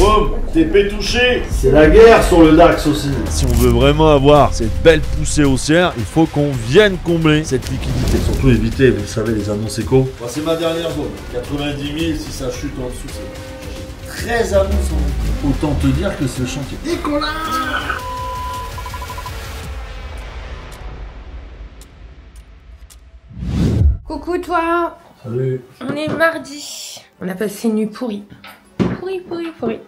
Boum, TP touché. C'est la guerre sur le DAX aussi. Si on veut vraiment avoir cette belle poussée haussière, il faut qu'on vienne combler cette liquidité. Surtout éviter, vous savez, les annonces éco. Bon, c'est ma dernière zone. 90 000, si ça chute en dessous, c'est 13 annonces. Autant te dire que c'est le chantier. Nicolas! Coucou toi. Salut. On est mardi. On a passé une nuit pourrie. Pourri.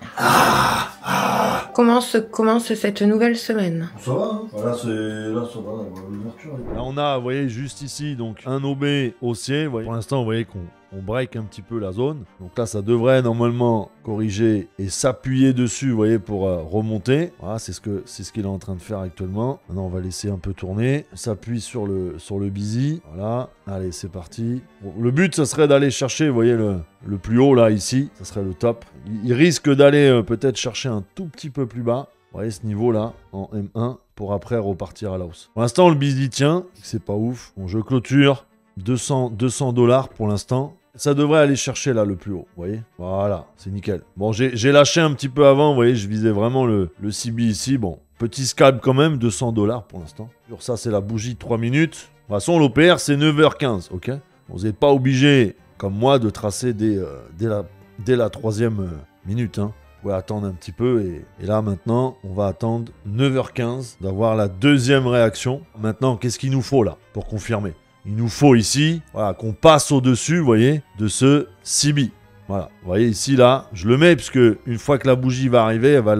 Comment se commence cette nouvelle semaine? Ça va, hein. Là, ça va, l'ouverture. Là, on a, vous voyez, juste ici, donc un OB haussier. Vous voyez. Pour l'instant, vous voyez qu'on break un petit peu la zone. Donc là, ça devrait normalement corriger et s'appuyer dessus, vous voyez, pour remonter. Voilà, c'est ce qu'il est en train de faire actuellement. Maintenant, on va laisser un peu tourner. On s'appuie sur le busy. Voilà. Allez, c'est parti. Bon, le but, ça serait d'aller chercher, vous voyez, le plus haut, là, ici. Ça serait le top. Il risque d'aller peut-être chercher un tout petit peu plus bas. Vous voyez ce niveau-là, en M1, pour après repartir à la hausse. Pour l'instant, le busy tient. C'est pas ouf. Bon, je clôture. 200 $ pour l'instant. Ça devrait aller chercher là le plus haut, vous voyez. Voilà, c'est nickel. Bon, j'ai lâché un petit peu avant, vous voyez, je visais vraiment le CB ici. Bon, petit scalp quand même, 200 $ pour l'instant. Sur ça, c'est la bougie de 3 minutes. De toute façon, l'OPR, c'est 9h15, ok. Vous n'êtes pas obligé, comme moi, de tracer dès la 3e minute, hein. Vous pouvez attendre un petit peu et là maintenant on va attendre 9h15 d'avoir la 2e réaction. Maintenant qu'est-ce qu'il nous faut là pour confirmer? Il nous faut ici, voilà, qu'on passe au-dessus, vous voyez, de ce CB. Voilà, vous voyez ici là, je le mets puisque une fois que la bougie va arriver, elle va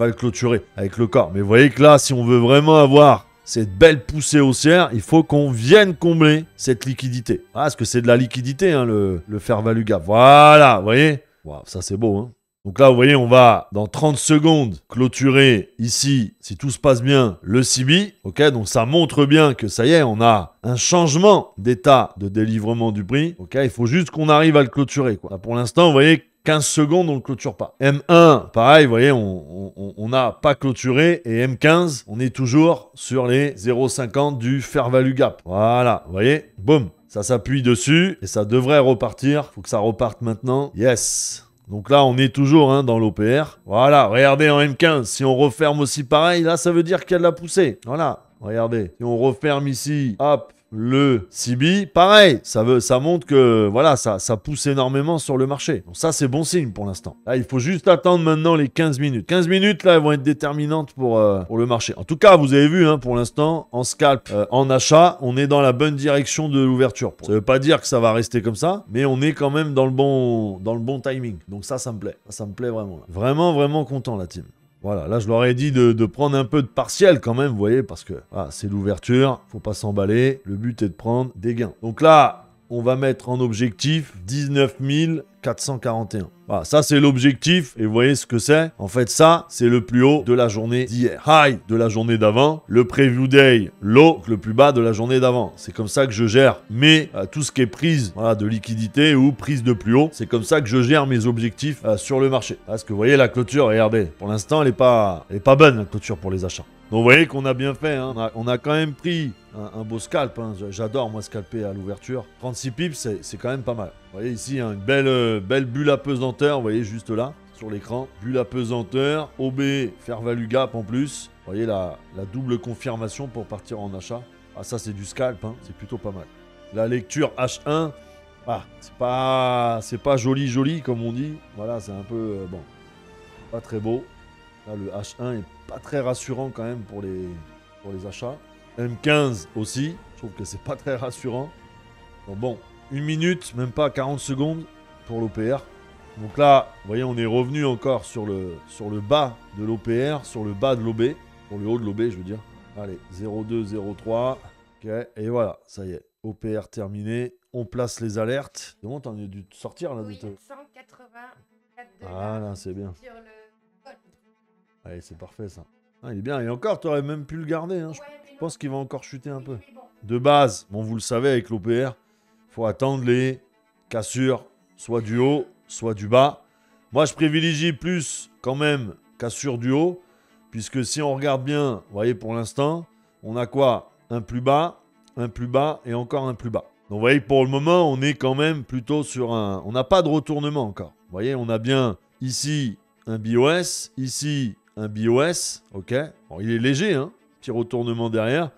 le clôturer avec le corps. Mais vous voyez que là, si on veut vraiment avoir cette belle poussée haussière, il faut qu'on vienne combler cette liquidité. Ah, parce que c'est de la liquidité, hein, le fair value gap. Voilà, vous voyez. Wow, ça c'est beau, hein. Donc là, vous voyez, on va, dans 30 secondes, clôturer ici, si tout se passe bien, le CB. Ok, donc ça montre bien que ça y est, on a un changement d'état de délivrement du prix. Ok, il faut juste qu'on arrive à le clôturer, quoi. Là, pour l'instant, vous voyez, 15 secondes, on ne le clôture pas. M1, pareil, vous voyez, on n'a pas clôturé. Et M15, on est toujours sur les 0,50 du fair value gap. Voilà, vous voyez, boum. Ça s'appuie dessus et ça devrait repartir. Il faut que ça reparte maintenant. Yes. Donc là, on est toujours dans l'OPR. Voilà, regardez en M15. Si on referme aussi pareil, là, ça veut dire qu'il y a de la poussée. Voilà, regardez. Si on referme ici, hop, le CB, pareil. Ça montre que, voilà, ça pousse énormément sur le marché. Donc ça, c'est bon signe pour l'instant. Là, il faut juste attendre maintenant les 15 minutes. 15 minutes, là, elles vont être déterminantes pour le marché. En tout cas, vous avez vu, pour l'instant, en scalp, en achat, on est dans la bonne direction de l'ouverture. Ça veut pas dire que ça va rester comme ça, mais on est quand même dans le bon timing. Donc ça me plaît. Ça me plaît vraiment. Là. Vraiment, vraiment content, la team. Voilà, là je leur ai dit de prendre un peu de partiel quand même, vous voyez, parce que c'est l'ouverture, faut pas s'emballer, le but est de prendre des gains. Donc là, on va mettre en objectif 19 441. Voilà, ça c'est l'objectif, et vous voyez ce que c'est. En fait, ça, c'est le plus haut de la journée d'hier. High de la journée d'avant, le preview day, low, le plus bas de la journée d'avant. C'est comme ça que je gère tout ce qui est prise de liquidité ou prise de plus haut. C'est comme ça que je gère mes objectifs sur le marché. Parce que vous voyez la clôture, regardez, pour l'instant, elle est pas bonne la clôture pour les achats. Donc vous voyez qu'on a bien fait, on a quand même pris un beau scalp, j'adore moi scalper à l'ouverture. 36 pips, c'est quand même pas mal. Vous voyez ici, une belle bulle apesanteur, vous voyez juste là, sur l'écran. Bulle apesanteur, OB, fair value gap en plus. Vous voyez la double confirmation pour partir en achat. Ah ça c'est du scalp, c'est plutôt pas mal. La lecture H1, c'est pas joli comme on dit. Voilà, c'est un peu, pas très beau. Là le H1 est pas très rassurant quand même pour les achats. M15 aussi, je trouve que c'est pas très rassurant. Donc bon, 1 minute, même pas 40 secondes pour l'OPR. Donc là, vous voyez, on est revenu encore sur le bas de l'OPR, sur le bas de l'OB, sur le haut de l'OB, je veux dire. Allez, 0,2, 0,3. Ok, et voilà, ça y est, OPR terminé. On place les alertes. C'est bon, t'en as dû sortir là. Oui, 184 $. Voilà, c'est bien. Sur le code. Allez, c'est parfait ça. Il est bien. Et encore, tu aurais même pu le garder. Je pense qu'il va encore chuter un peu. De base, bon, vous le savez, avec l'OPR, il faut attendre les cassures, soit du haut, soit du bas. Moi, je privilégie plus quand même cassure du haut, puisque si on regarde bien, vous voyez, pour l'instant, on a quoi? Un plus bas et encore un plus bas. Donc, vous voyez, pour le moment, on est quand même plutôt sur un... On n'a pas de retournement encore. Vous voyez, on a bien ici un BOS. Ici, un BOS. Ok. Bon, il est léger, hein. Petit retournement derrière.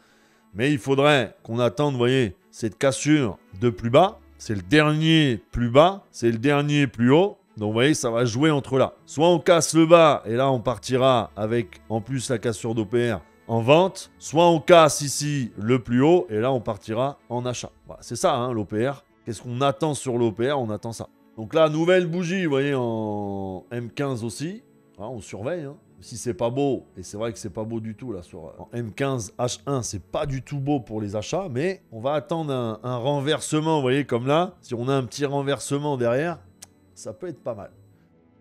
Mais il faudrait qu'on attende, vous voyez, cette cassure de plus bas. C'est le dernier plus bas. C'est le dernier plus haut. Donc, vous voyez, ça va jouer entre là. Soit on casse le bas, et là, on partira avec, en plus, la cassure d'OPR en vente. Soit on casse ici le plus haut, et là, on partira en achat. Voilà, c'est ça, hein, l'OPR. Qu'est-ce qu'on attend sur l'OPR? On attend ça. Donc là, nouvelle bougie, vous voyez, en M15 aussi. Ah, on surveille, hein. Si c'est pas beau, et c'est vrai que c'est pas beau du tout, là, en M15 H1, c'est pas du tout beau pour les achats, mais on va attendre un renversement, vous voyez, comme là. Si on a un petit renversement derrière, ça peut être pas mal.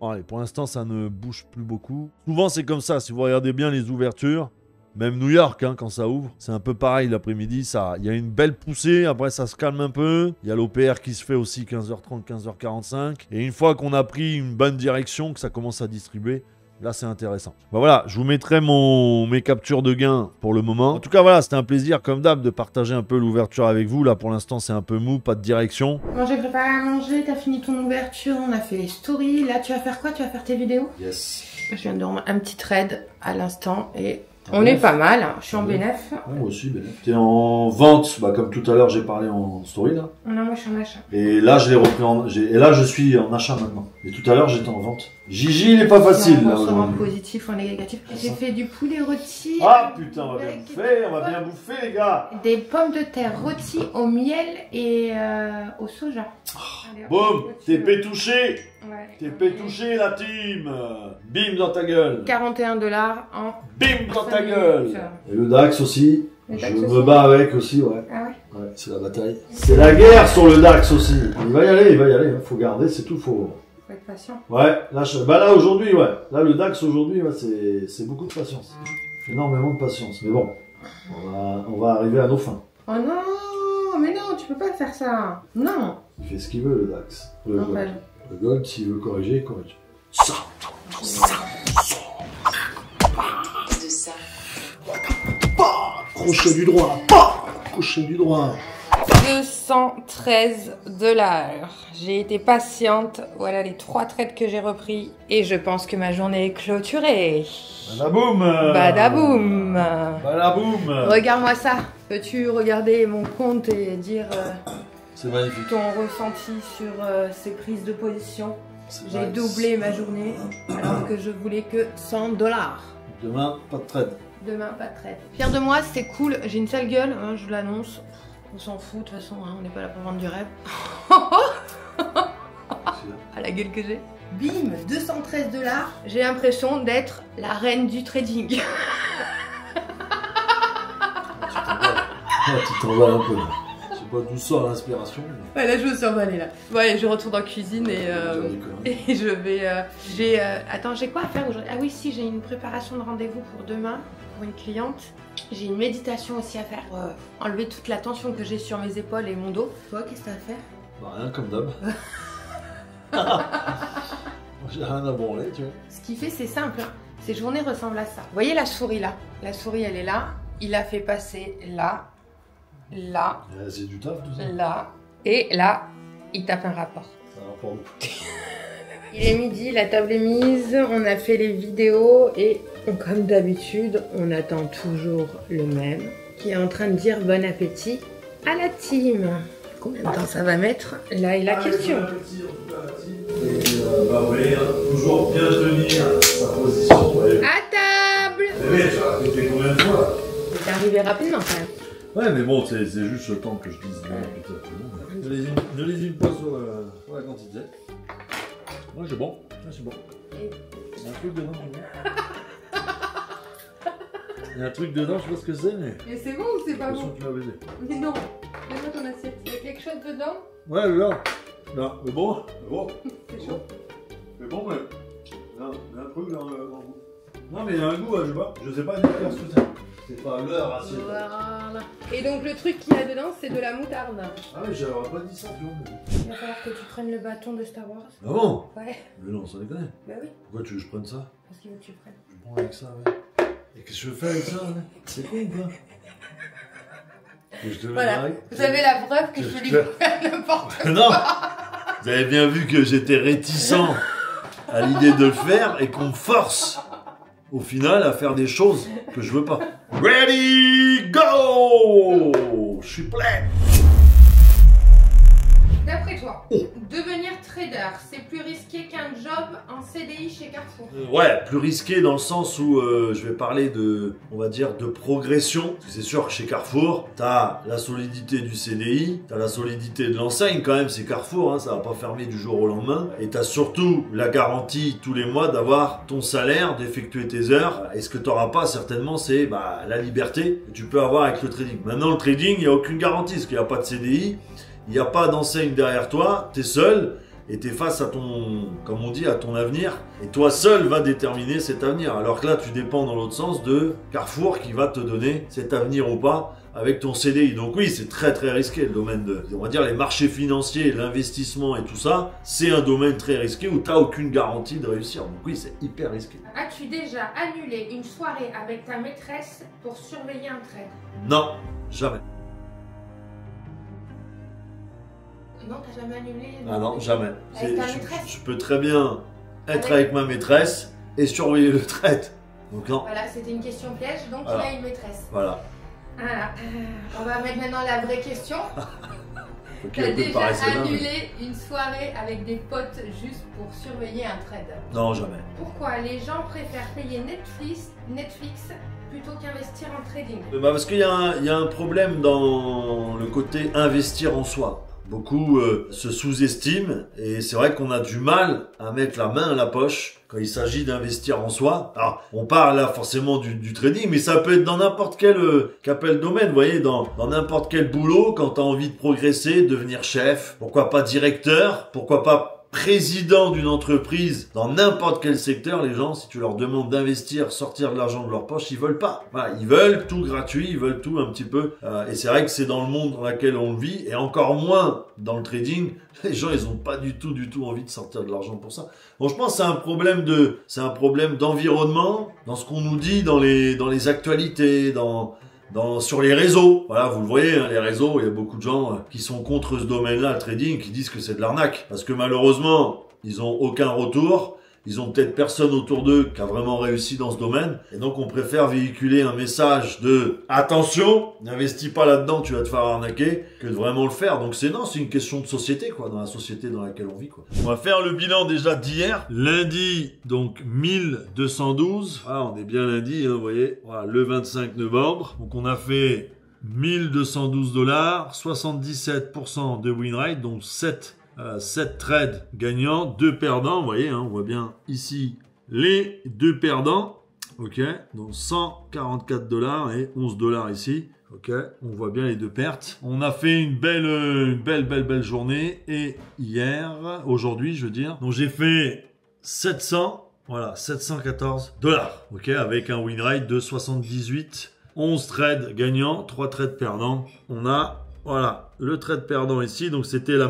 Bon, allez, pour l'instant, ça ne bouge plus beaucoup. Souvent, c'est comme ça. Si vous regardez bien les ouvertures, même New York, hein, quand ça ouvre, c'est un peu pareil l'après-midi. Il y a une belle poussée, après ça se calme un peu. Il y a l'OPR qui se fait aussi 15h30, 15h45. Et une fois qu'on a pris une bonne direction, que ça commence à distribuer, là, c'est intéressant. Bah voilà, je vous mettrai mes captures de gains pour le moment. En tout cas, voilà, c'était un plaisir, comme d'hab, de partager un peu l'ouverture avec vous. Là, pour l'instant, c'est un peu mou, pas de direction. Bon, j'ai préparé à manger, t'as fini ton ouverture, on a fait les stories. Là, tu vas faire quoi? Tu vas faire tes vidéos? Yes. Je viens de rendre un petit trade à l'instant et on est pas mal. Hein. Je suis en bénéf. Ouais, moi aussi, bénéf. T'es en vente, bah, comme tout à l'heure, j'ai parlé en story, là. Non, moi, je suis en achat. Et là, je l'ai repris et là, je suis en achat maintenant. Et tout à l'heure, j'étais en vente. Gigi, il est pas facile, là, on soit en aujourd'hui. positif ou en négatif. J'ai fait du poulet rôti. Ah, putain, on va bien bouffer, les gars. Des pommes de terre rôties au miel et au soja. Allez, Boum, t'es pétouché. Ouais. T'es pétouché, la team. Bim dans ta gueule. 41 $ en... Bim dans ta 5 gueule. minutes. Et le DAX aussi. Le Je DAX me aussi. bats avec aussi, ouais. Ah ouais? Ouais, c'est la bataille. C'est la guerre sur le DAX aussi. Il va y aller, hein. Faut garder, c'est tout, faut être patient. Ouais, là aujourd'hui, ouais. Là, le DAX aujourd'hui, ouais, c'est beaucoup de patience. Énormément de patience. Mais bon, on va arriver à nos fins. Oh non, mais non, tu peux pas faire ça. Non. Il fait ce qu'il veut, le DAX. Le gold, s'il veut corriger, il corrige. Ça. Crochet du droit. Crochet du droit. 213 $. J'ai été patiente. Voilà les 3 trades que j'ai repris. Et je pense que ma journée est clôturée. Badaboum. Badaboum. Badaboum. Regarde-moi ça. Peux-tu regarder mon compte et dire c'est magnifique. Ton ressenti sur ces prises de position? J'ai doublé ma journée alors que je voulais que 100 $. Demain, pas de trade. Demain, pas de trade. Fier de moi, c'est cool. J'ai une sale gueule, hein, je vous l'annonce. On s'en fout, de toute façon, hein, on n'est pas là pour vendre du rêve. À la gueule que j'ai. Bim, 213 $. J'ai l'impression d'être la reine du trading. Tu t'envoies un peu. Je sais pas d'où sort l'inspiration. Mais... Ouais, là, je me suis emballée, là. Ouais, je retourne en cuisine et je vais... Attends, j'ai quoi à faire aujourd'hui? Ah oui, si, j'ai une préparation de rendez-vous pour demain, pour une cliente. J'ai une méditation aussi à faire, enlever toute la tension que j'ai sur mes épaules et mon dos. Toi, qu'est-ce que t'as à faire? Bah rien, comme d'hab. J'ai rien à branler, tu vois. Ce qu'il fait, c'est simple. Ces journées ressemblent à ça. Vous voyez la souris là? La souris, elle est là. Il a fait passer là, là, c'est du taf, tout ça. là, et là, il tape un rapport. C'est un rapport de... Il est midi, la table est mise, on a fait les vidéos et comme d'habitude, on attend toujours le même qui est en train de dire bon appétit à la team. Combien de temps ça va mettre? Là est la question. Et bah oui, toujours bien tenir sa position. Ouais. À table! Mais tu as répété combien de fois? C'est arrivé rapidement quand même. Ouais, mais bon, c'est juste le temps que je dise. Ne lésine pas sur la quantité. Ouais, c'est bon. Ouais, c'est bon. Il y a un truc dedans, il y a un truc dedans, je sais pas ce que c'est, mais... Mais c'est bon ou c'est pas bon? Tu m'as baisé. Mais non, donne-moi ton assiette. Il y a quelque chose dedans? Ouais, là. Non, mais bon. C'est chaud. Mais bon, mais... Non, il y a un truc dans le goût. Non, mais il y a un goût, je sais pas dire ce que c'est. C'est pas leur assiette. Voilà. Et donc le truc qu'il y a dedans, c'est de la moutarde. Ah mais j'aurais pas dit ça, tu vois. Il va falloir que tu prennes le bâton de Star Wars. Ah bon? Ouais. Mais non, ça déconne. Bah oui. Pourquoi tu veux que je prenne ça? Parce qu'il veut que tu prennes. Je prends avec ça, ouais. Et qu'est-ce que je fais avec ça, ouais? C'est con ou pas? Voilà. Vous avez la preuve que je peux lui faire n'importe quoi. Non! Vous avez bien vu que j'étais réticent à l'idée de le faire et qu'on me force au final à faire des choses que je veux pas. Ready, go! Je suis prêt. D'après toi, devenir trader, c'est plus risqué qu'un job en CDI chez Carrefour? Ouais, plus risqué dans le sens où je vais parler de, on va dire, de progression. C'est sûr que chez Carrefour, t'as la solidité du CDI, t'as la solidité de l'enseigne quand même, c'est Carrefour, hein, ça va pas fermer du jour au lendemain. Et t'as surtout la garantie tous les mois d'avoir ton salaire, d'effectuer tes heures. Et ce que t'auras pas certainement, c'est la liberté que tu peux avoir avec le trading. Maintenant, le trading, il n'y a aucune garantie, parce qu'il n'y a pas de CDI. Il n'y a pas d'enseigne derrière toi, tu es seul et tu es face à ton, comme on dit, à ton avenir. Et toi seul va déterminer cet avenir. Alors que là, tu dépends dans l'autre sens de Carrefour qui va te donner cet avenir ou pas avec ton CDI. Donc oui, c'est très très risqué le domaine de, on va dire, les marchés financiers, l'investissement et tout ça. C'est un domaine très risqué où tu n'as aucune garantie de réussir. Donc oui, c'est hyper risqué. As-tu déjà annulé une soirée avec ta maîtresse pour surveiller un trade? Non, jamais. Non, t'as jamais annulé? Ah non, jamais. Avec ta maîtresse? Je peux très bien être avec ma maîtresse et surveiller le trade. Donc non. Voilà, c'était une question piège, donc voilà. il a une maîtresse. Voilà. Voilà. On va mettre maintenant la vraie question. T'as déjà annulé une soirée avec des potes juste pour surveiller un trade? Non, jamais. Pourquoi les gens préfèrent payer Netflix plutôt qu'investir en trading? Parce qu'il y a un problème dans le côté investir en soi. Beaucoup se sous-estiment et c'est vrai qu'on a du mal à mettre la main à la poche quand il s'agit d'investir en soi. Alors, on parle là forcément du trading, mais ça peut être dans n'importe quel domaine, vous voyez, dans n'importe quel boulot, quand tu as envie de progresser, devenir chef, pourquoi pas directeur, pourquoi pas président d'une entreprise dans n'importe quel secteur. Les gens, si tu leur demandes d'investir, sortir de l'argent de leur poche, ils veulent pas. Voilà, ils veulent tout gratuit, ils veulent tout un petit peu. Et c'est vrai que c'est dans le monde dans lequel on vit, et encore moins dans le trading. Les gens, ils ont pas du tout envie de sortir de l'argent pour ça. Bon, je pense que c'est un problème d'environnement, dans ce qu'on nous dit dans les actualités, sur les réseaux. Voilà, vous le voyez, hein, les réseaux, il y a beaucoup de gens qui sont contre ce domaine-là, le trading, qui disent que c'est de l'arnaque. Parce que malheureusement, ils ont aucun retour. Ils ont peut-être personne autour d'eux qui a vraiment réussi dans ce domaine. Et donc, on préfère véhiculer un message de « Attention, n'investis pas là-dedans, tu vas te faire arnaquer », que de vraiment le faire. Donc, c'est une question de société, quoi, dans la société dans laquelle on vit, quoi. On va faire le bilan déjà d'hier. Lundi, donc 1212. Ah, on est bien lundi, hein, vous voyez. Voilà, le 25 novembre. Donc, on a fait 1212 $, 77% de win rate, donc 7 trades gagnants, 2 perdants, vous voyez, hein, on voit bien ici les 2 perdants, ok, donc 144 $ et 11 $ ici, ok, on voit bien les 2 pertes. On a fait une belle journée, et hier, aujourd'hui je veux dire, donc j'ai fait 714 $, ok, avec un win rate de 78, 11 trades gagnants, 3 trades perdants. On a, voilà, le trade perdant ici, donc c'était un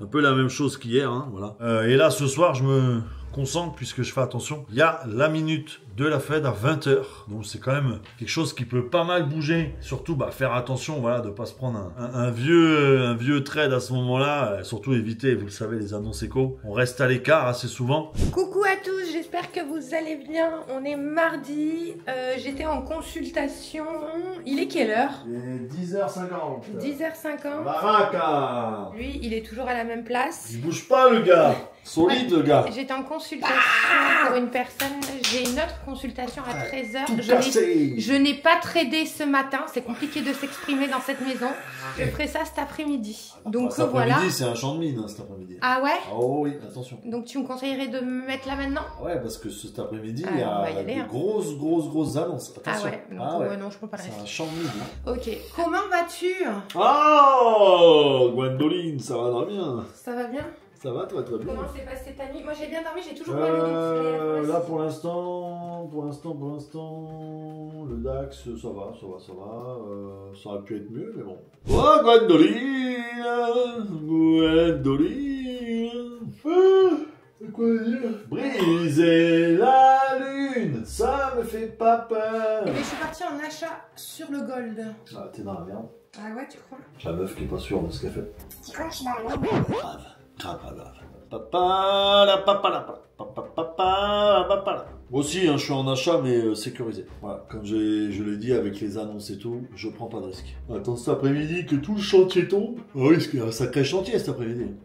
peu la même chose qu'hier, hein, voilà. Et là, ce soir, je me concentre puisque je fais attention. Il y a la minute de la Fed à 20 h, donc c'est quand même quelque chose qui peut pas mal bouger. Surtout, faire attention, voilà, de pas se prendre un vieux trade à ce moment-là. Surtout éviter, vous le savez, les annonces éco. On reste à l'écart assez souvent. Coucou à tous, j'espère que vous allez bien. On est mardi, j'étais en consultation. Il est quelle heure? 10h50. 10h50. Baraka. Lui, il est toujours à la même place. Il bouge pas, le gars. Solide, le gars. J'étais en consultation pour une personne. J'ai une autre consultation à 13h. Je n'ai pas tradé ce matin. C'est compliqué de s'exprimer dans cette maison. Je ferai ça cet après-midi. Donc cet voilà. après-midi, c'est un champ de mine, hein, cet après-midi. Ah ouais? Oh oui, attention. Donc tu me conseillerais de me mettre là maintenant? Ouais, parce que cet après-midi, il y a de grosses annonces. Attention. Ah ouais, donc, non, je peux pas le rester. C'est un champ de mine. Hein. Ok. Comment vas-tu? Oh, Gwendoline, ça va très bien. Ça va bien? Ça va, toi, très bien. Comment s'est passée ta nuit? Moi, j'ai bien dormi, j'ai toujours pas mis là, pour l'instant, le DAX, ça va. Ça aurait pu être mieux, mais bon. Oh, Gwendoline. C'est quoi dire? Briser la lune, ça me fait pas peur. Mais je suis partie en achat sur le gold. Ah, t'es dans la merde. Ah ouais, tu crois? La meuf qui est pas sûre de ce qu'elle fait. Tu crois que je suis dans la merde? Grave. Moi aussi, hein, je suis en achat, mais sécurisé. Voilà, comme je l'ai dit avec les annonces et tout, je prends pas de risque. Attends cet après-midi que tout le chantier tombe. Ah oui, parce qu'il y a un sacré chantier cet après-midi.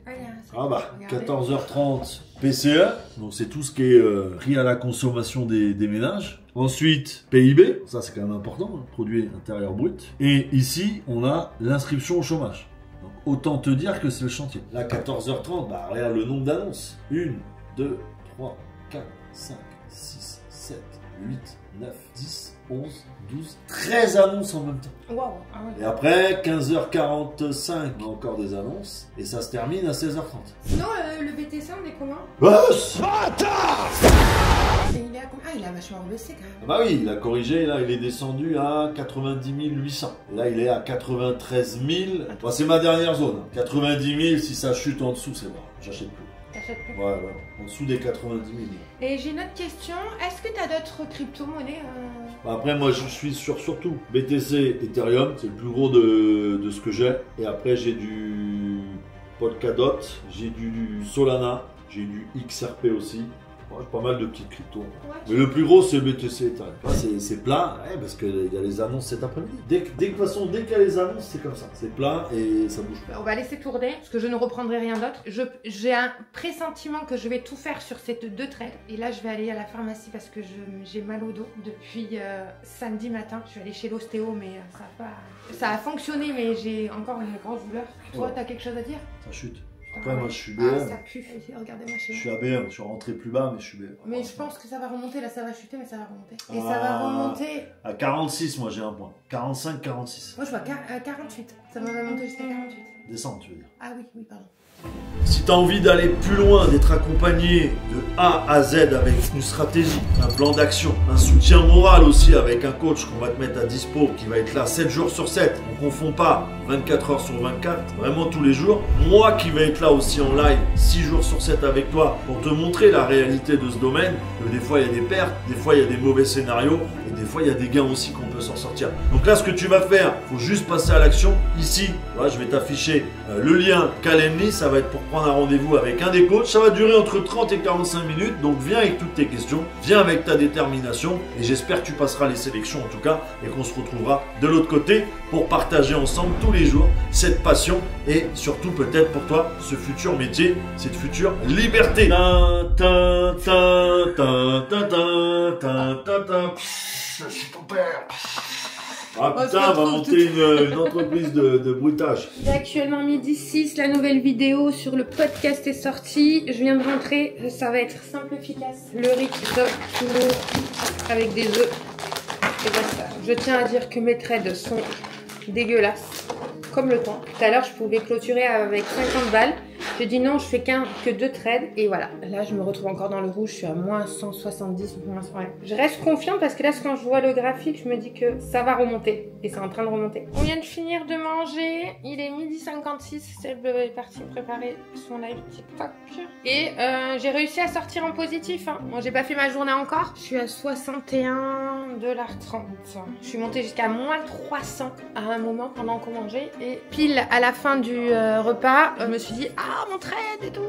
Ah bah, 14h30 PCE, donc c'est tout ce qui est prix à la consommation des ménages. Ensuite, PIB, ça c'est quand même important, hein, produit intérieur brut. Et ici, on a l'inscription au chômage. Donc autant te dire que c'est le chantier. Là, 14h30, bah regarde le nombre d'annonces. 1, 2, 3, 4, 5, 6, 7, 8, 9, 10, 11, 12, 13 annonces en même temps. Wow. Ah ouais. Et après, 15h45, on a encore des annonces. Et ça se termine à 16h30. Sinon, le BTC, on est comment? Il a vachement rebaissé quand même. Bah oui, il a corrigé, là il est descendu à 90 800. Là il est à 93 000. Bah, c'est ma dernière zone. 90 000, si ça chute en dessous, c'est bon. J'achète plus. T'achètes plus? Ouais, en dessous des 90 000. Et j'ai une autre question. Est-ce que tu as d'autres crypto-monnaies Bah, après, moi je suis sur surtout BTC, Ethereum, c'est le plus gros de ce que j'ai. Et après, j'ai du Polkadot, j'ai du Solana, j'ai du XRP aussi. Ouais, pas mal de petites cryptos. Ouais. Mais le plus gros, c'est BTC Ethereum. C'est plat, ouais, parce qu'il y a les annonces cet après-midi. De toute façon, dès qu'il y a les annonces, c'est comme ça. C'est plat et ça bouge pas. On va laisser tourner, parce que je ne reprendrai rien d'autre. J'ai un pressentiment que je vais tout faire sur ces 2 trades. Et là, je vais aller à la pharmacie parce que j'ai mal au dos depuis samedi matin. Je suis allée chez l'ostéo, mais ça a fonctionné, mais j'ai encore une grosse douleur. Toi, t'as quelque chose à dire? Ça chute. Après, moi, je suis BM. Ça pue. Regardez-moi chez moi. Je suis ABM, je suis rentré plus bas, mais je suis BM. Mais je pense que ça va remonter. Là, ça va chuter, mais ça va remonter. Et ça va remonter. À 46, moi, j'ai un point. 45, 46. Moi, je vois à 48. Ça va monter jusqu'à 48. Descendre, tu veux dire. Ah oui, pardon. Si tu as envie d'aller plus loin, d'être accompagné de A à Z avec une stratégie, un plan d'action, un soutien moral aussi avec un coach qu'on va te mettre à dispo, qui va être là 7 jours sur 7, on ne confond pas 24 heures sur 24, vraiment tous les jours. Moi qui vais être là aussi en live 6 jours sur 7 avec toi pour te montrer la réalité de ce domaine, que des fois il y a des pertes, des fois il y a des mauvais scénarios et des fois il y a des gains aussi qu'on peut s'en sortir. Donc là ce que tu vas faire, il faut juste passer à l'action. Ici, voilà, je vais t'afficher le lien Calendly, ça va être pour prendre un rendez-vous avec un des coachs. Ça va durer entre 30 et 45 minutes, donc viens avec toutes tes questions, viens avec ta détermination et j'espère que tu passeras les sélections en tout cas et qu'on se retrouvera de l'autre côté pour partager ensemble tous les jours cette passion et surtout peut-être pour toi ce futur métier, cette future liberté. C'est ton père. Ah putain, on va monter une entreprise de bruitage. Il est actuellement 12h06, la nouvelle vidéo sur le podcast est sortie. Je viens de rentrer, ça va être simple, efficace. Le risotto avec des œufs. Et voilà. Je tiens à dire que mes trades sont dégueulasses, comme le temps. Tout à l'heure, je pouvais clôturer avec 50 balles. J'ai dit non, je fais que 2 trades et voilà. Là, je me retrouve encore dans le rouge. Je suis à moins 170, moins 100. Ouais. Je reste confiante parce que là, quand je vois le graphique, je me dis que ça va remonter et c'est en train de remonter. On vient de finir de manger. Il est 12h56. Seb est parti préparer son live TikTok et j'ai réussi à sortir en positif. Hein. Bon, j'ai pas fait ma journée encore. Je suis à 61,30 $. Je suis montée jusqu'à moins 300 à un moment pendant qu'on mangeait et pile à la fin du repas, je me suis dit ah mon trade et tout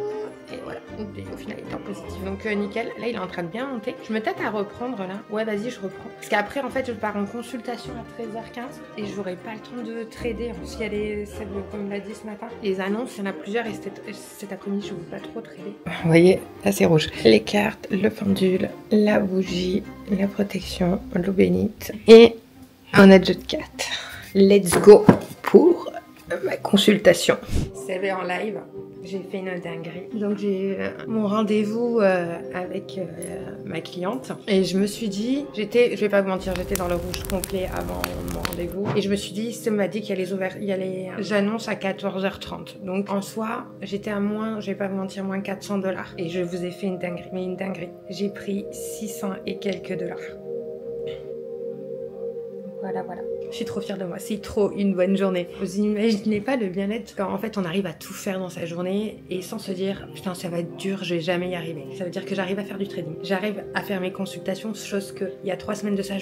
et voilà, et au final il était en positif donc nickel. Là il est en train de bien monter, je me tâte à reprendre là. Ouais vas-y je reprends parce qu'après en fait je pars en consultation à 13h15 et j'aurai pas le temps de trader en plus il y a les celles comme il l'a dit ce matin, les annonces il y en a plusieurs et cet après-midi je ne veux pas trop trader. Vous voyez là c'est rouge, les cartes, le pendule, la bougie, la protection, l'eau bénite et un adjeu de 4. Let's go pour ma consultation. C'est en live, j'ai fait une dinguerie. Donc j'ai mon rendez-vous avec ma cliente et je me suis dit, je vais pas vous mentir, j'étais dans le rouge complet avant mon rendez-vous et je me suis dit, ça m'a dit qu'il y a les annonces à 14h30. Donc en soi, j'étais à moins, je vais pas vous mentir, moins 400 $ et je vous ai fait une dinguerie, mais une dinguerie. J'ai pris 600 et quelques $. Voilà. Je suis trop fière de moi, c'est trop une bonne journée. Vous imaginez pas le bien-être quand en fait on arrive à tout faire dans sa journée et sans se dire putain ça va être dur, je vais jamais y arriver. Ça veut dire que j'arrive à faire du trading, j'arrive à faire mes consultations, chose que il y a 3 semaines de ça,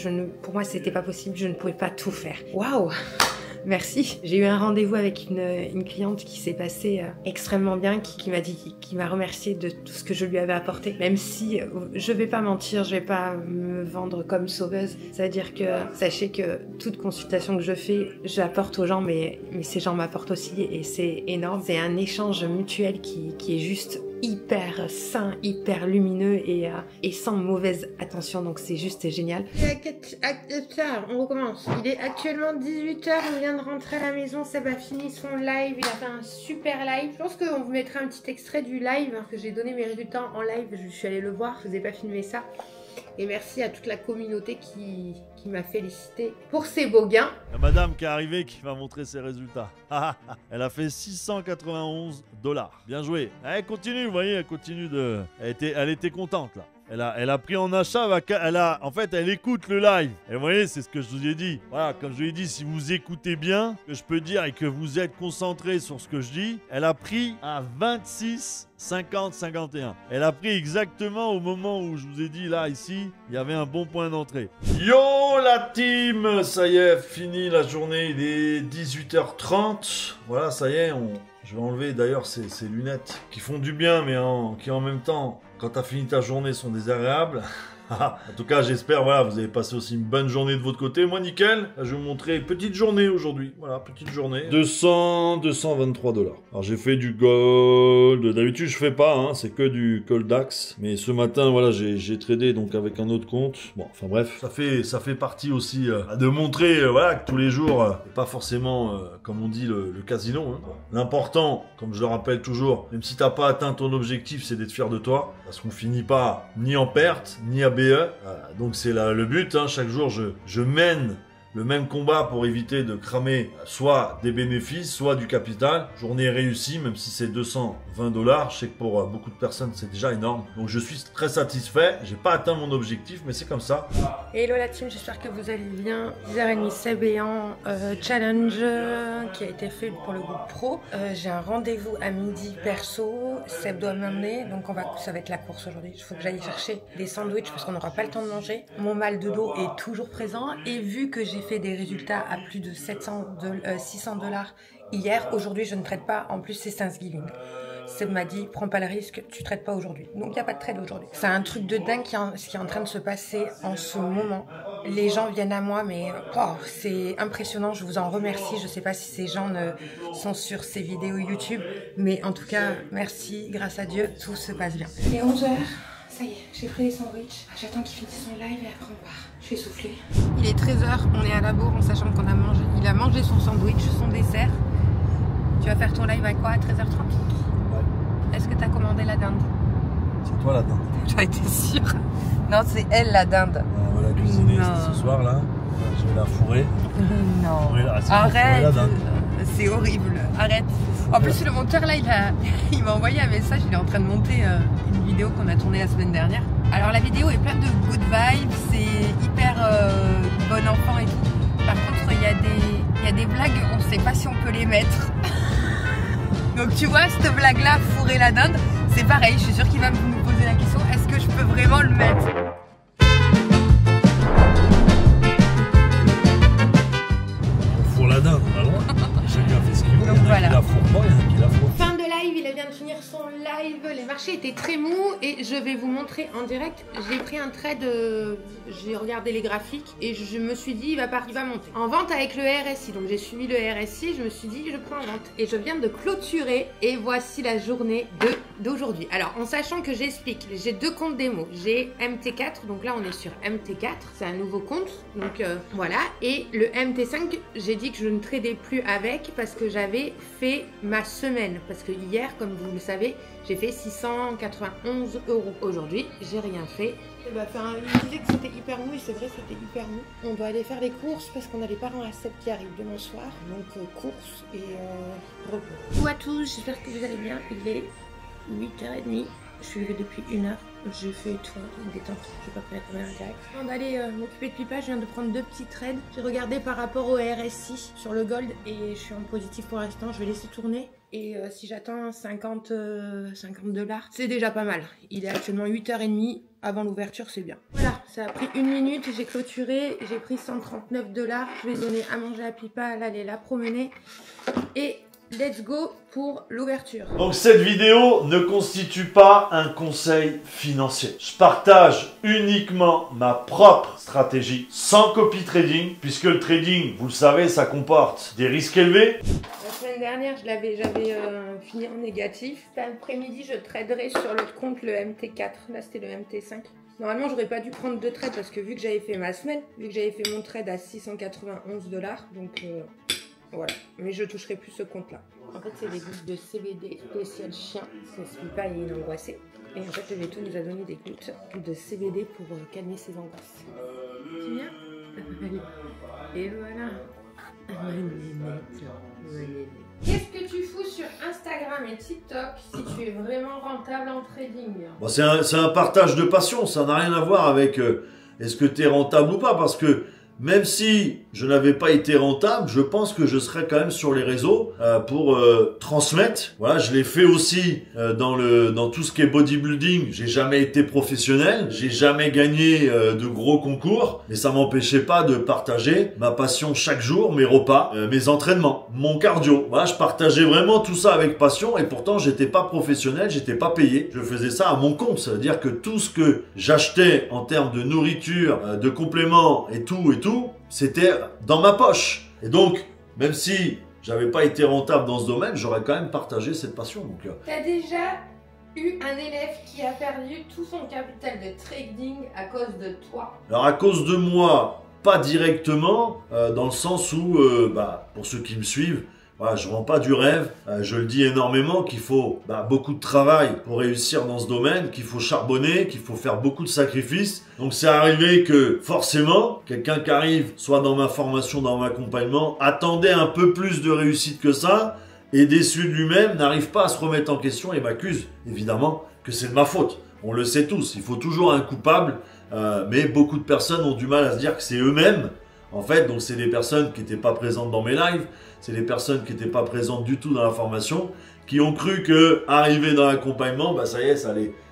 pour moi c'était pas possible, je ne pouvais pas tout faire. Waouh! Merci. J'ai eu un rendez-vous avec une cliente qui s'est passée extrêmement bien, qui m'a dit, qui m'a remercié de tout ce que je lui avais apporté. Même si je vais pas mentir, je vais pas me vendre comme sauveuse. C'est-à-dire que sachez que toute consultation que je fais, j'apporte aux gens, mais ces gens m'apportent aussi et c'est énorme. C'est un échange mutuel qui est juste hyper sain, hyper lumineux et sans mauvaise attention, donc c'est juste génial. On recommence. Il est actuellement 18h, on vient de rentrer à la maison, Seb a fini son live, il a fait un super live. Je pense qu'on vous mettra un petit extrait du live, que j'ai donné mes résultats en live, je suis allée le voir, je vous ai pas filmé ça. Et merci à toute la communauté qui m'a félicité pour ces beaux gains. Il y a madame qui est arrivée qui va montrer ses résultats. Elle a fait 691 $. Bien joué. Elle continue, vous voyez, elle continue de... Elle était contente là. Elle a pris en achat, en fait, elle écoute le live. Et vous voyez, c'est ce que je vous ai dit. Voilà, comme je vous ai dit, si vous écoutez bien, que je peux dire, et que vous êtes concentré sur ce que je dis, elle a pris à 26, 50, 51. Elle a pris exactement au moment où je vous ai dit, là, ici, il y avait un bon point d'entrée. Yo, la team! Ça y est, fini la journée, il est 18h30. Voilà, ça y est, je vais enlever d'ailleurs ces lunettes qui font du bien, mais qui en même temps... Quand tu as fini ta journée, sont désagréables. En tout cas, j'espère, voilà, vous avez passé aussi une bonne journée de votre côté. Moi, nickel. Là, je vais vous montrer petite journée aujourd'hui. Voilà, petite journée. 223 $. Alors, j'ai fait du gold. D'habitude, je fais pas, hein. C'est que du Coldax. Mais ce matin, voilà, j'ai tradé donc avec un autre compte. Bon, enfin bref. Ça fait partie aussi de montrer, voilà, que tous les jours, pas forcément, comme on dit, le casino. Hein. L'important, comme je le rappelle toujours, même si t'as pas atteint ton objectif, c'est d'être fier de toi. Parce qu'on finit pas ni en perte, ni à BE. Voilà, donc c'est le but, hein. Chaque jour je mène le même combat pour éviter de cramer soit des bénéfices, soit du capital. Journée réussie, même si c'est 220 $. Je sais que pour beaucoup de personnes, c'est déjà énorme. Donc je suis très satisfait. J'ai pas atteint mon objectif, mais c'est comme ça. Hello la team, j'espère que vous allez bien. 10h30, Seb et challenge qui a été fait pour le groupe pro. J'ai un rendez-vous à midi perso. Seb doit m'emmener, donc ça va être la course aujourd'hui. Il faut que j'aille chercher des sandwichs parce qu'on n'aura pas le temps de manger. Mon mal de dos est toujours présent et vu que j'ai fait des résultats à plus de 600 $ hier, aujourd'hui je ne trade pas, en plus c'est Thanksgiving. Seb m'a dit, prends pas le risque, tu traites pas aujourd'hui. Donc il n'y a pas de trade aujourd'hui. C'est un truc de dingue ce qui est en train de se passer en ce moment. Les gens viennent à moi, mais c'est impressionnant, je vous en remercie. Je sais pas si ces gens sont sur ces vidéos YouTube, mais en tout cas, merci, grâce à Dieu, tout se passe bien. Il est 11h. Ça y est, j'ai pris les sandwichs. J'attends qu'il finisse son live et après on part. Je suis essoufflée. Il est 13h, on est à la bourre en sachant qu'on a mangé. Il a mangé son sandwich, son dessert. Tu vas faire ton live à quoi, à 13h30? Ouais. Est-ce que tu as commandé la dinde? C'est toi la dinde. J'en étais sûre. Non, c'est elle la dinde. Voilà, cuisiner ce soir là. Je vais la fourrer. Non. Arrête. C'est horrible. Arrête. En plus, le monteur là, il m'a envoyé un message. Il est en train de monter une vidéo qu'on a tournée la semaine dernière. Alors la vidéo est pleine de good vibes. C'est hyper bon enfant et tout. Par contre, il y a des blagues. On ne sait pas si on peut les mettre. Donc tu vois, cette blague là, fourrer la dinde, c'est pareil. Je suis sûre qu'il va me poser la question. Est-ce que je peux vraiment le mettre? La dinde, on a le droit. Chacun fait ce qu'il veut. Donc voilà. Fin de live, il vient de finir son live. Les marchés étaient très mous et je vais vous montrer en direct. J'ai pris un trade, j'ai regardé les graphiques et je me suis dit il va monter. En vente avec le RSI, donc j'ai suivi le RSI, je me suis dit je prends en vente. Et je viens de clôturer et voici la journée d'aujourd'hui. Alors en sachant que j'explique, j'ai deux comptes démo. J'ai MT4, donc là on est sur MT4, c'est un nouveau compte. Donc voilà. Et le MT5, j'ai dit que je ne tradais plus avec parce que j'avais fait ma semaine. Parce que hier, comme vous le savez, j'ai fait 691 €. Aujourd'hui, j'ai rien fait. Il me disait que c'était hyper mou et c'est vrai, c'était hyper mou. On doit aller faire les courses parce qu'on a les parents à Seb qui arrivent demain soir. Donc courses et repos. Bonjour à tous, j'espère que vous allez bien. Il est 8h30. Je suis levée depuis 1 heure. J'ai fait tout, une détente. Je vais pas faire courir direct. Avant d'aller m'occuper de Pipa, je viens de prendre 2 petits trades. J'ai regardé par rapport au RSI sur le gold et je suis en positif pour l'instant. Je vais laisser tourner. Et si j'atteins 50 $, c'est déjà pas mal. Il est actuellement 8h30. Avant l'ouverture, c'est bien. Voilà, Ça a pris 1 minute, j'ai clôturé, j'ai pris 139 $. Je vais donner à manger à Pipa, elle allait la promener. Et let's go pour l'ouverture. Donc cette vidéo ne constitue pas un conseil financier. Je partage uniquement ma propre stratégie sans copy trading, puisque le trading, vous le savez, ça comporte des risques élevés. La semaine dernière, j'avais fini en négatif. Cet après-midi, je traderai sur l'autre compte le MT4. Là, c'était le MT5. Normalement, j'aurais pas dû prendre de trade parce que vu que j'avais fait ma semaine, vu que j'avais fait mon trade à 691 $, donc voilà. Mais je toucherai plus ce compte-là. En fait, c'est des gouttes de CBD spécial chien. Ça se fait pas, il est angoissé. Et en fait, le veto nous a donné des gouttes de CBD pour calmer ses angoisses. Tu viens? Et voilà. Qu'est-ce que tu fous sur Instagram et TikTok si tu es vraiment rentable en trading? Bon, c'est un partage de passion, ça n'a rien à voir avec est-ce que tu es rentable ou pas, parce que même si je n'avais pas été rentable, je pense que je serais quand même sur les réseaux pour transmettre. Voilà, je l'ai fait aussi dans tout ce qui est bodybuilding. J'ai jamais été professionnel, j'ai jamais gagné de gros concours, mais ça m'empêchait pas de partager ma passion chaque jour, mes repas, mes entraînements, mon cardio. Voilà, je partageais vraiment tout ça avec passion et pourtant j'étais pas professionnel, j'étais pas payé. Je faisais ça à mon compte, ça veut dire que tout ce que j'achetais en termes de nourriture, de compléments et tout, c'était dans ma poche. Et donc, même si j'avais pas été rentable dans ce domaine, j'aurais quand même partagé cette passion. T'as déjà eu un élève qui a perdu tout son capital de trading à cause de toi? Alors à cause de moi, pas directement, dans le sens où, pour ceux qui me suivent, voilà, je vends pas du rêve, je le dis énormément qu'il faut beaucoup de travail pour réussir dans ce domaine, qu'il faut charbonner, qu'il faut faire beaucoup de sacrifices. Donc c'est arrivé que forcément, quelqu'un qui arrive soit dans ma formation, dans mon accompagnement, attendait un peu plus de réussite que ça, et déçu de lui-même, n'arrive pas à se remettre en question et m'accuse évidemment que c'est de ma faute. On le sait tous, il faut toujours un coupable, mais beaucoup de personnes ont du mal à se dire que c'est eux-mêmes. En fait, donc c'est des personnes qui n'étaient pas présentes dans mes lives, c'est des personnes qui n'étaient pas présentes du tout dans la formation, qui ont cru que arriver dans l'accompagnement, ça y est,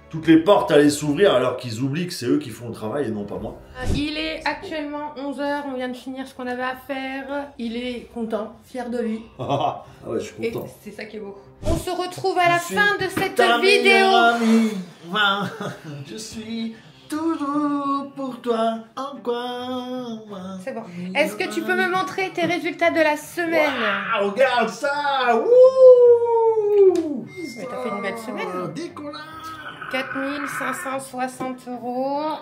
toutes les portes allaient s'ouvrir alors qu'ils oublient que c'est eux qui font le travail et non pas moi. Il est actuellement 11 h, on vient de finir ce qu'on avait à faire. Il est content, fier de lui. Ah ouais, je suis content. C'est ça qui est beau. On se retrouve à la fin de cette vidéo. Je suis toujours pour toi, encore. C'est bon. Est-ce que tu peux me montrer tes résultats de la semaine? Wow, regarde ça. Wouh! T'as fait une belle semaine. Décollage. 4 560 €,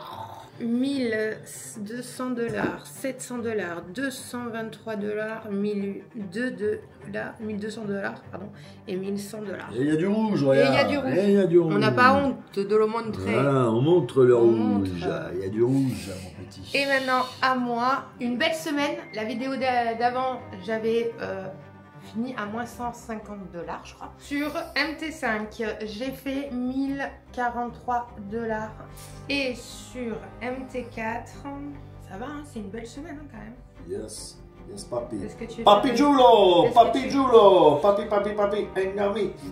1200 $, 700 $, 223 $, 1200 $, pardon, et 1100 $. Et il y a du rouge, regarde. Et il y a du rouge. On n'a pas honte de le montrer. Voilà, on montre le rouge. Il y a du rouge, mon petit. Et maintenant, à moi, une belle semaine. La vidéo d'avant, j'avais fini à moins 150 $, je crois. Sur MT5, j'ai fait 1043 $. Et sur MT4, ça va, hein, c'est une belle semaine hein, quand même. Yes, yes, papi. Papi Giulo, papi Giulo, papi,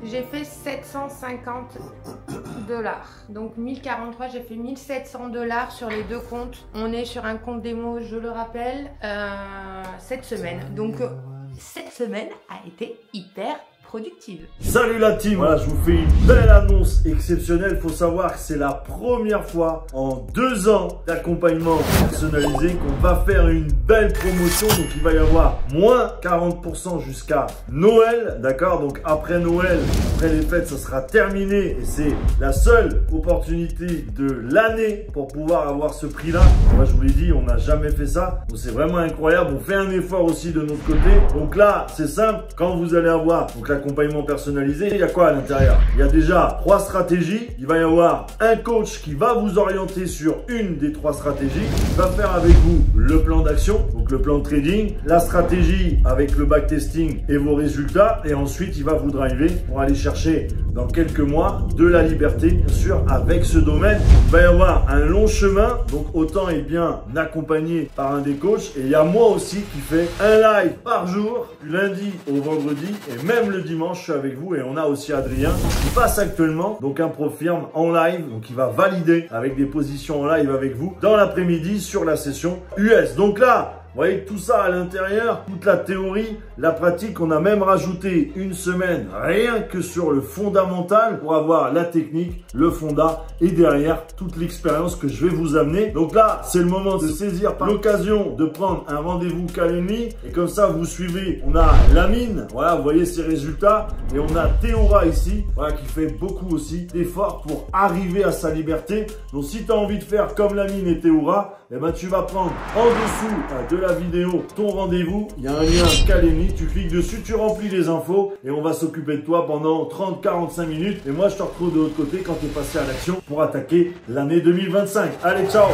j'ai fait 750 $. Donc 1043, j'ai fait 1700 $ sur les deux comptes. On est sur un compte démo, je le rappelle, cette semaine. Donc cette semaine a été hyper productive. Salut la team, voilà, je vous fais une belle annonce exceptionnelle. Il faut savoir que c'est la première fois en 2 ans d'accompagnement personnalisé qu'on va faire une belle promotion. Donc il va y avoir moins 40% jusqu'à Noël, d'accord? Donc après Noël, après les fêtes, ça sera terminé et c'est la seule opportunité de l'année pour pouvoir avoir ce prix-là. Moi je vous l'ai dit, on n'a jamais fait ça. Donc c'est vraiment incroyable. On fait un effort aussi de notre côté. Donc là, c'est simple. Quand vous allez avoir donc l'accompagnement personnalisé, il y a quoi à l'intérieur? Il y a déjà 3 stratégies. Il va y avoir un coach qui va vous orienter sur une des 3 stratégies. Il va faire avec vous le plan d'action, donc le plan de trading, la stratégie avec le backtesting et vos résultats. Et ensuite, il va vous driver pour aller chercher dans quelques mois de la liberté, bien sûr, avec ce domaine. Il va y avoir un long chemin, donc autant est bien accompagné par un des coachs. Et il y a moi aussi qui fait un live par jour, du lundi au vendredi, et même le dimanche, je suis avec vous. Et on a aussi Adrien qui passe actuellement, donc un pro-firme en live, donc il va valider avec des positions en live avec vous dans l'après-midi sur la session US. Donc là, vous voyez tout ça à l'intérieur, toute la théorie, la pratique. On a même rajouté une semaine rien que sur le fondamental pour avoir la technique, le fonda et derrière toute l'expérience que je vais vous amener. Donc là, c'est le moment de saisir l'occasion de prendre un rendez-vous Calendly et comme ça, vous suivez. On a Lamine, voilà, vous voyez ses résultats et on a Théora ici, voilà, qui fait beaucoup aussi d'efforts pour arriver à sa liberté. Donc si tu as envie de faire comme Lamine et Théora, eh ben, tu vas prendre en dessous de la vidéo ton rendez-vous. Il y a un lien Calendly, tu cliques dessus, tu remplis les infos et on va s'occuper de toi pendant 30-45 minutes. Et moi, je te retrouve de l'autre côté quand tu es passé à l'action pour attaquer l'année 2025. Allez, ciao!